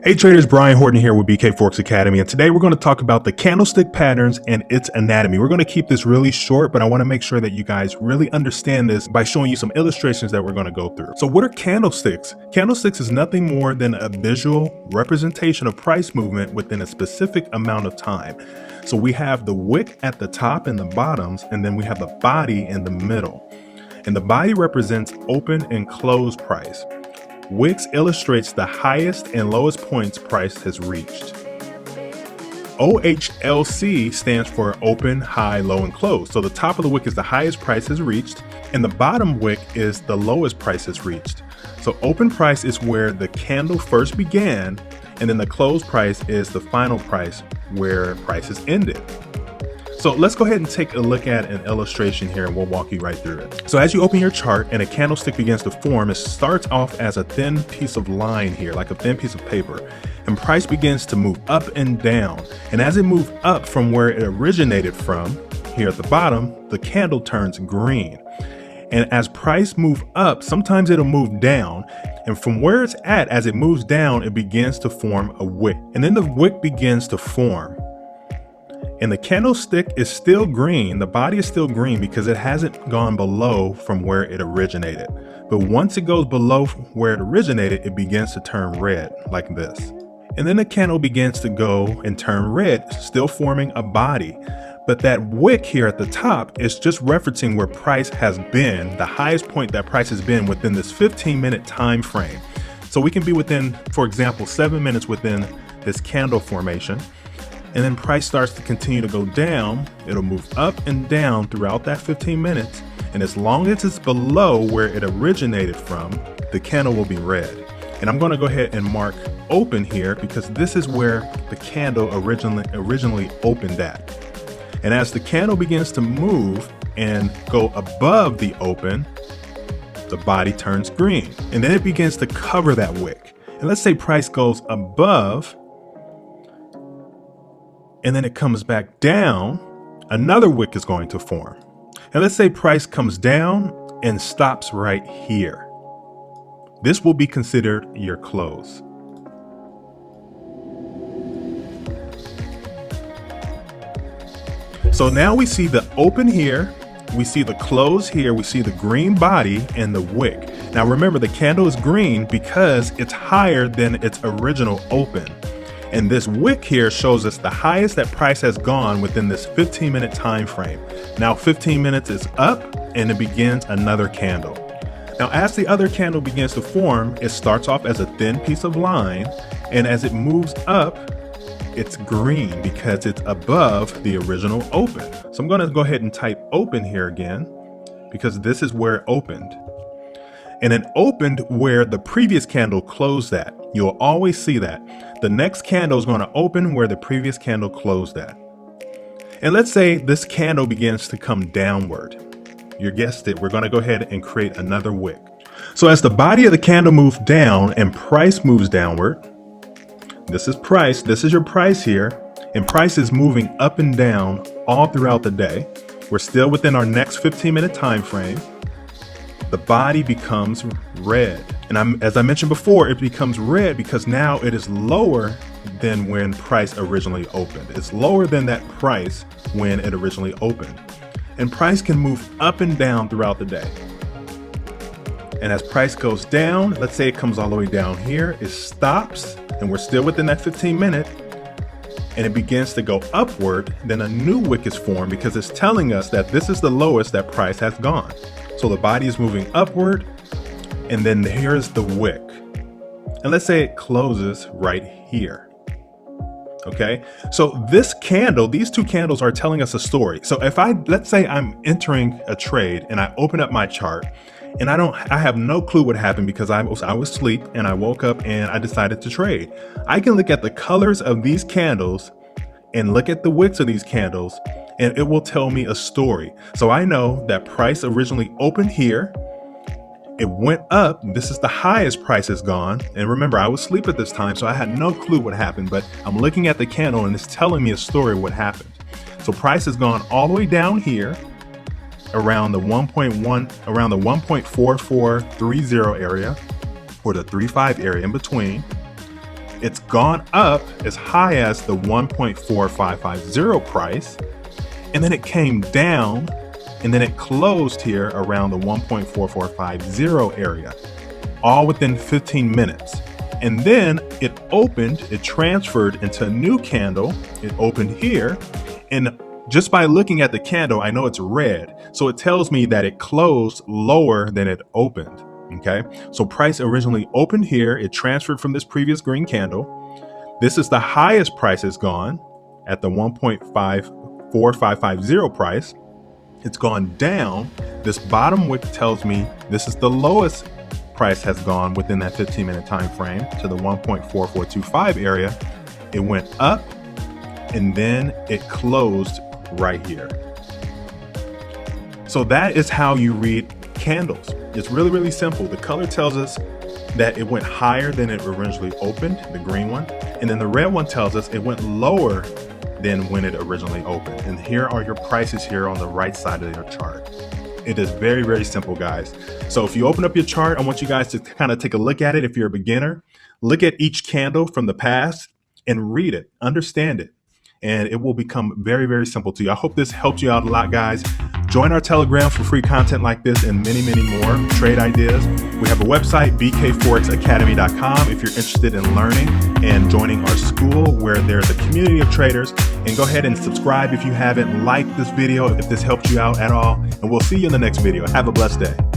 Hey traders, Brian Horton here with BK Forex Academy, and today we're going to talk about the candlestick patterns and its anatomy. We're going to keep this really short, but I want to make sure that you guys really understand this by showing you some illustrations that we're going to go through. So what are candlesticks? Candlesticks is nothing more than a visual representation of price movement within a specific amount of time. So we have the wick at the top and the bottoms, and then we have the body in the middle. And the body represents open and closed price. Wicks illustrates the highest and lowest points price has reached. OHLC stands for open, high, low, and close. So the top of the wick is the highest price has reached, and the bottom wick is the lowest price has reached. So open price is where the candle first began, and then the close price is the final price where prices ended. So let's go ahead and take a look at an illustration here and we'll walk you right through it. So as you open your chart and a candlestick begins to form, it starts off as a thin piece of line here, like a thin piece of paper, and price begins to move up and down. And as it moves up from where it originated from, here at the bottom, the candle turns green. And as price moves up, sometimes it'll move down. And from where it's at, as it moves down, it begins to form a wick. And then the wick begins to form. And the candlestick is still green, the body is still green because it hasn't gone below from where it originated. But once it goes below where it originated, it begins to turn red like this. And then the candle begins to go and turn red, still forming a body. But that wick here at the top is just referencing where price has been, the highest point that price has been within this 15-minute time frame. So we can be within, for example, 7 minutes within this candle formation. And then price starts to continue to go down. It'll move up and down throughout that 15 minutes. And as long as it's below where it originated from, the candle will be red. And I'm going to go ahead and mark open here because this is where the candle originally opened at. And as the candle begins to move and go above the open, the body turns green. And then it begins to cover that wick. And let's say price goes above, and then it comes back down, another wick is going to form. And let's say price comes down and stops right here. This will be considered your close. So now we see the open here, we see the close here, we see the green body and the wick. Now remember, the candle is green because it's higher than its original open. And this wick here shows us the highest that price has gone within this 15-minute time frame. Now 15 minutes is up and it begins another candle. Now as the other candle begins to form, it starts off as a thin piece of line, and as it moves up, it's green because it's above the original open. So I'm going to go ahead and type open here again because this is where it opened. And it opened where the previous candle closed at. You'll always see that. The next candle is going to open where the previous candle closed at. And let's say this candle begins to come downward. You guessed it, we're going to go ahead and create another wick. So as the body of the candle moves down and price moves downward, this is price, this is your price here, and price is moving up and down all throughout the day. We're still within our next 15-minute time frame. The body becomes red. And as I mentioned before, it becomes red because now it is lower than when price originally opened. It's lower than that price when it originally opened. And price can move up and down throughout the day. And as price goes down, let's say it comes all the way down here, it stops, and we're still within that 15-minute, and it begins to go upward, then a new wick is formed because it's telling us that this is the lowest that price has gone. So the body is moving upward, and then here's the wick. And let's say it closes right here. Okay, so this candle, these two candles are telling us a story. So if let's say I'm entering a trade and I open up my chart and I have no clue what happened because I was asleep and I woke up and I decided to trade. I can look at the colors of these candles and look at the wicks of these candles, and it will tell me a story. So I know that price originally opened here. It went up. This is the highest price has gone. And remember, I was asleep at this time, so I had no clue what happened, but I'm looking at the candle and it's telling me a story of what happened. So price has gone all the way down here around the 1.4430 area or the 35 area in between. It's gone up as high as the 1.4550 price, and then it came down, and then it closed here around the 1.4450 area, all within 15 minutes. And then it opened, it transferred into a new candle. It opened here, and just by looking at the candle, I know it's red. So it tells me that it closed lower than it opened. Okay, so price originally opened here. It transferred from this previous green candle. This is the highest price has gone at the 1.4550 price. It's gone down. This bottom wick tells me this is the lowest price has gone within that 15-minute time frame to the 1.4425 area. It went up, and then it closed right here. So that is how you read candles. It's really, really simple. The color tells us that it went higher than it originally opened, the green one, and then the red one tells us it went lower than when it originally opened. And here are your prices here on the right side of your chart. It is very, very simple, guys. So if you open up your chart, I want you guys to kind of take a look at it. If you're a beginner, look at each candle from the past and read it, understand it, and it will become very, very simple to you. I hope this helped you out a lot, guys. Join our Telegram for free content like this and many, many more trade ideas. We have a website, bkforexacademy.com, if you're interested in learning and joining our school where there's a community of traders. And go ahead and subscribe if you haven't. Like this video if this helped you out at all. And we'll see you in the next video. Have a blessed day.